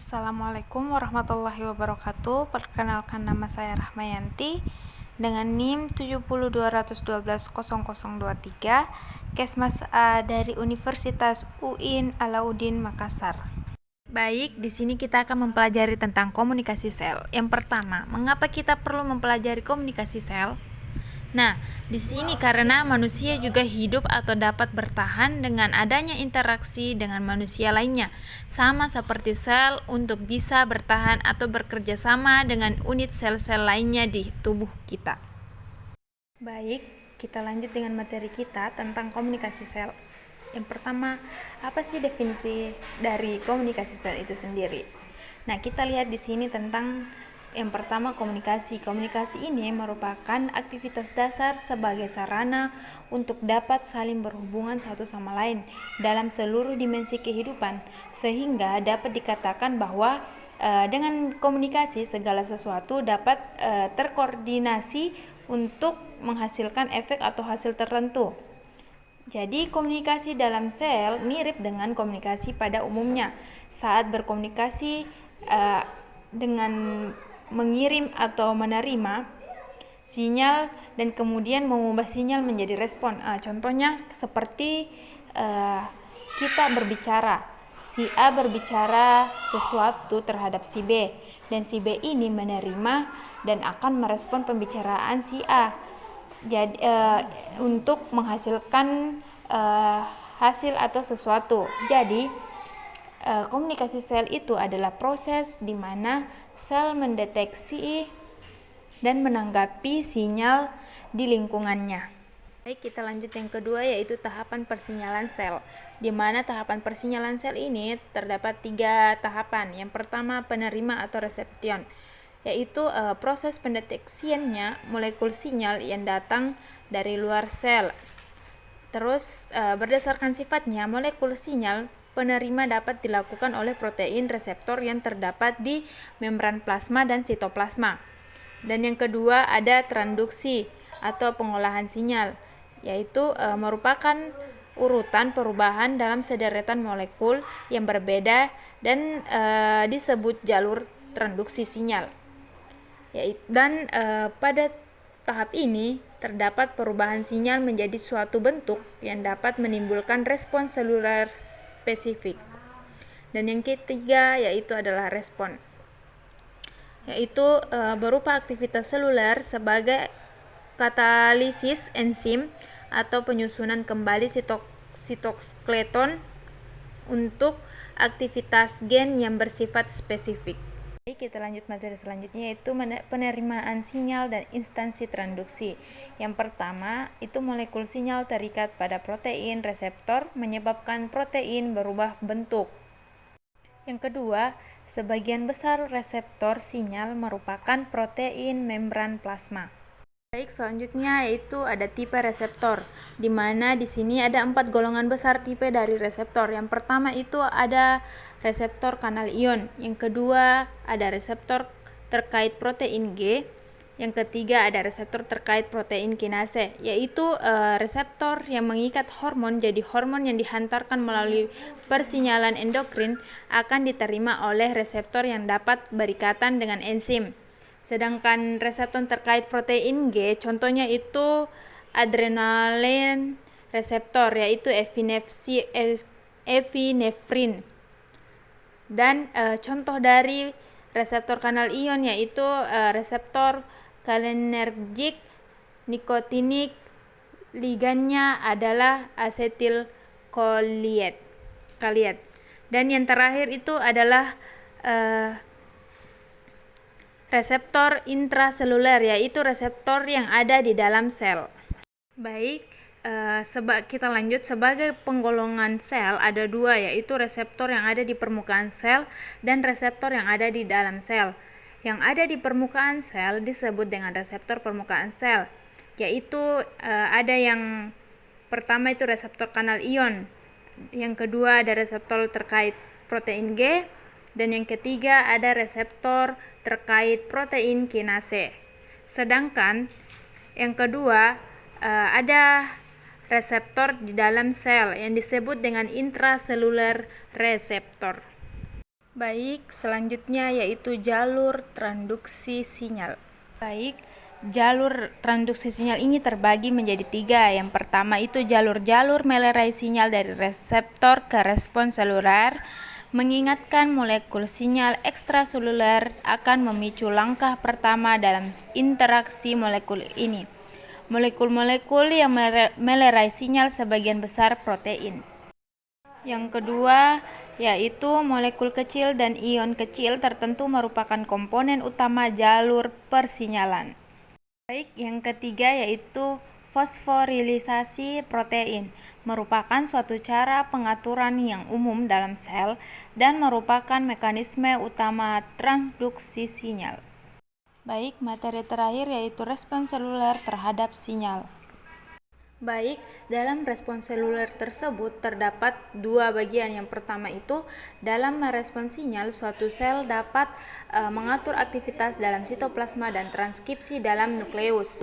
Assalamualaikum warahmatullahi wabarakatuh. Perkenalkan, nama saya Rahmayanti dengan NIM 702120023, Kesmas A dari Universitas UIN Alauddin Makassar. Baik, di sini kita akan mempelajari tentang komunikasi sel. Yang pertama, mengapa kita perlu mempelajari komunikasi sel? Nah, di sini karena manusia juga hidup atau dapat bertahan dengan adanya interaksi dengan manusia lainnya, sama seperti sel untuk bisa bertahan atau bekerja sama dengan unit sel-sel lainnya di tubuh kita. Baik, kita lanjut dengan materi kita tentang komunikasi sel. Yang pertama, apa sih definisi dari komunikasi sel itu sendiri? Nah, kita lihat di sini tentang yang pertama, komunikasi. Komunikasi ini merupakan aktivitas dasar sebagai sarana untuk dapat saling berhubungan satu sama lain dalam seluruh dimensi kehidupan, sehingga dapat dikatakan bahwa dengan komunikasi segala sesuatu dapat terkoordinasi untuk menghasilkan efek atau hasil tertentu. Jadi komunikasi dalam sel mirip dengan komunikasi pada umumnya. Saat berkomunikasi dengan mengirim atau menerima sinyal dan kemudian mengubah sinyal menjadi respon. Contohnya seperti kita berbicara, si A berbicara sesuatu terhadap si B, dan si B ini menerima dan akan merespon pembicaraan si A. Jadi untuk menghasilkan hasil atau sesuatu. Jadi komunikasi sel itu adalah proses di mana sel mendeteksi dan menanggapi sinyal di lingkungannya. Baik, kita lanjut yang kedua, yaitu tahapan persinyalan sel. Di mana tahapan persinyalan sel ini terdapat 3 tahapan. Yang pertama, penerima atau reseption, yaitu proses pendeteksiannya molekul sinyal yang datang dari luar sel. Terus berdasarkan sifatnya molekul sinyal penerima dapat dilakukan oleh protein reseptor yang terdapat di membran plasma dan sitoplasma. Dan yang kedua ada transduksi atau pengolahan sinyal, yaitu merupakan urutan perubahan dalam sederetan molekul yang berbeda dan disebut jalur transduksi sinyal. Dan pada tahap ini terdapat perubahan sinyal menjadi suatu bentuk yang dapat menimbulkan respons seluler spesifik. Dan yang ketiga yaitu adalah respon, yaitu berupa aktivitas seluler sebagai katalisis enzim atau penyusunan kembali sitoskeleton untuk aktivitas gen yang bersifat spesifik. Kita lanjut materi selanjutnya, yaitu penerimaan sinyal dan instansi transduksi. Yang pertama, itu molekul sinyal terikat pada protein reseptor menyebabkan protein berubah bentuk. Yang kedua, sebagian besar reseptor sinyal merupakan protein membran plasma. Baik, selanjutnya yaitu ada tipe reseptor, di mana di sini ada 4 golongan besar tipe dari reseptor. Yang pertama itu ada reseptor kanal ion, yang kedua ada reseptor terkait protein G, yang ketiga ada reseptor terkait protein kinase, yaitu reseptor yang mengikat hormon. Jadi hormon yang dihantarkan melalui persinyalan endokrin akan diterima oleh reseptor yang dapat berikatan dengan enzim. Sedangkan reseptor terkait protein G, contohnya itu adrenalin reseptor, yaitu epinefrin. Dan contoh dari reseptor kanal ion yaitu reseptor kalinergik nikotinik, ligannya adalah asetil koliat. Dan yang terakhir itu adalah reseptor intraseluler, yaitu reseptor yang ada di dalam sel. Baik, kita lanjut. Sebagai penggolongan sel ada 2, yaitu reseptor yang ada di permukaan sel dan reseptor yang ada di dalam sel. Yang ada di permukaan sel disebut dengan reseptor permukaan sel, yaitu ada yang pertama itu reseptor kanal ion, yang kedua ada reseptor terkait protein G, dan yang ketiga ada reseptor terkait protein kinase. Sedangkan yang kedua ada reseptor di dalam sel yang disebut dengan intraseluler reseptor. Baik, selanjutnya yaitu jalur transduksi sinyal. Baik, jalur transduksi sinyal ini terbagi menjadi 3. Yang pertama itu jalur-jalur melerai sinyal dari reseptor ke respon seluler, mengingatkan molekul sinyal ekstraseluler akan memicu langkah pertama dalam interaksi molekul ini. Molekul-molekul yang melerai sinyal sebagian besar protein. Yang kedua, yaitu molekul kecil dan ion kecil tertentu merupakan komponen utama jalur persinyalan. Baik, yang ketiga yaitu fosforilisasi protein, merupakan suatu cara pengaturan yang umum dalam sel dan merupakan mekanisme utama transduksi sinyal. Baik, materi terakhir yaitu respons seluler terhadap sinyal. Baik, dalam respons seluler tersebut terdapat 2 bagian. Yang pertama itu, dalam merespons sinyal, suatu sel dapat mengatur aktivitas dalam sitoplasma dan transkripsi dalam nukleus.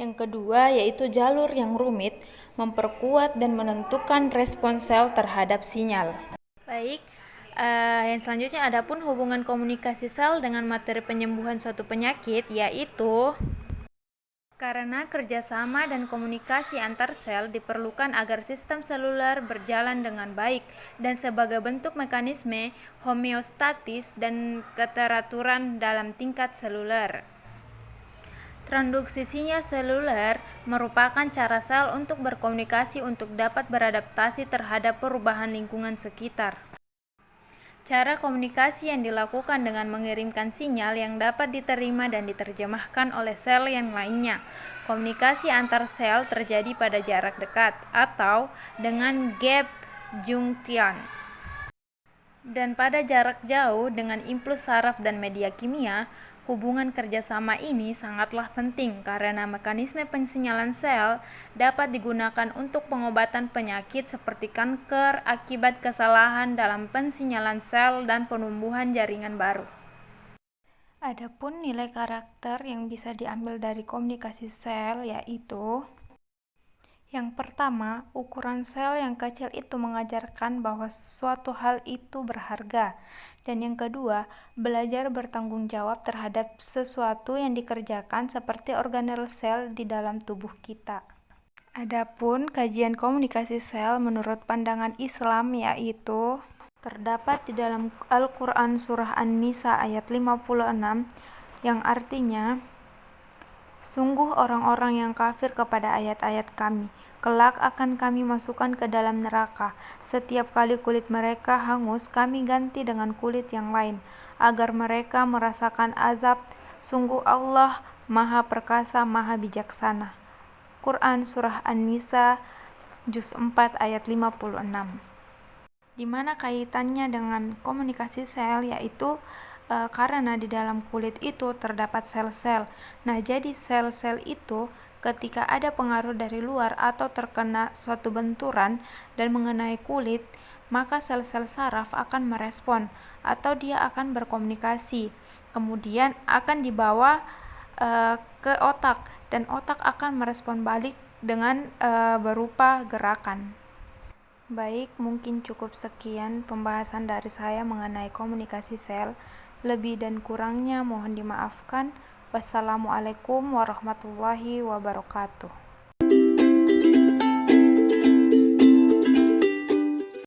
Yang kedua, yaitu jalur yang rumit, memperkuat dan menentukan respons sel terhadap sinyal. Baik, yang selanjutnya adapun hubungan komunikasi sel dengan materi penyembuhan suatu penyakit, yaitu karena kerjasama dan komunikasi antar sel diperlukan agar sistem seluler berjalan dengan baik dan sebagai bentuk mekanisme homeostatis dan keteraturan dalam tingkat seluler. Transduksi sinyal seluler merupakan cara sel untuk berkomunikasi untuk dapat beradaptasi terhadap perubahan lingkungan sekitar. Cara komunikasi yang dilakukan dengan mengirimkan sinyal yang dapat diterima dan diterjemahkan oleh sel yang lainnya. Komunikasi antar sel terjadi pada jarak dekat atau dengan gap junction. Dan pada jarak jauh dengan impuls saraf dan media kimia, hubungan kerjasama ini sangatlah penting karena mekanisme pensinyalan sel dapat digunakan untuk pengobatan penyakit seperti kanker akibat kesalahan dalam pensinyalan sel dan penumbuhan jaringan baru. Adapun nilai karakter yang bisa diambil dari komunikasi sel yaitu: yang pertama, ukuran sel yang kecil itu mengajarkan bahwa suatu hal itu berharga. Dan yang kedua, belajar bertanggung jawab terhadap sesuatu yang dikerjakan seperti organel sel di dalam tubuh kita. Adapun kajian komunikasi sel menurut pandangan Islam yaitu terdapat di dalam Al-Quran Surah An-Nisa ayat 56 yang artinya, sungguh orang-orang yang kafir kepada ayat-ayat kami, kelak akan kami masukkan ke dalam neraka. Setiap kali kulit mereka hangus, kami ganti dengan kulit yang lain, agar mereka merasakan azab. Sungguh Allah Maha Perkasa, Maha Bijaksana. Quran Surah An-Nisa, Juz 4 ayat 56. Di mana kaitannya dengan komunikasi sel, yaitu karena di dalam kulit itu terdapat sel-sel. Nah, jadi sel-sel itu ketika ada pengaruh dari luar atau terkena suatu benturan dan mengenai kulit, maka sel-sel saraf akan merespon atau dia akan berkomunikasi. Kemudian akan dibawa ke otak dan otak akan merespon balik dengan berupa gerakan. Baik, mungkin cukup sekian pembahasan dari saya mengenai komunikasi sel. Lebih dan kurangnya mohon dimaafkan. Wassalamualaikum warahmatullahi wabarakatuh.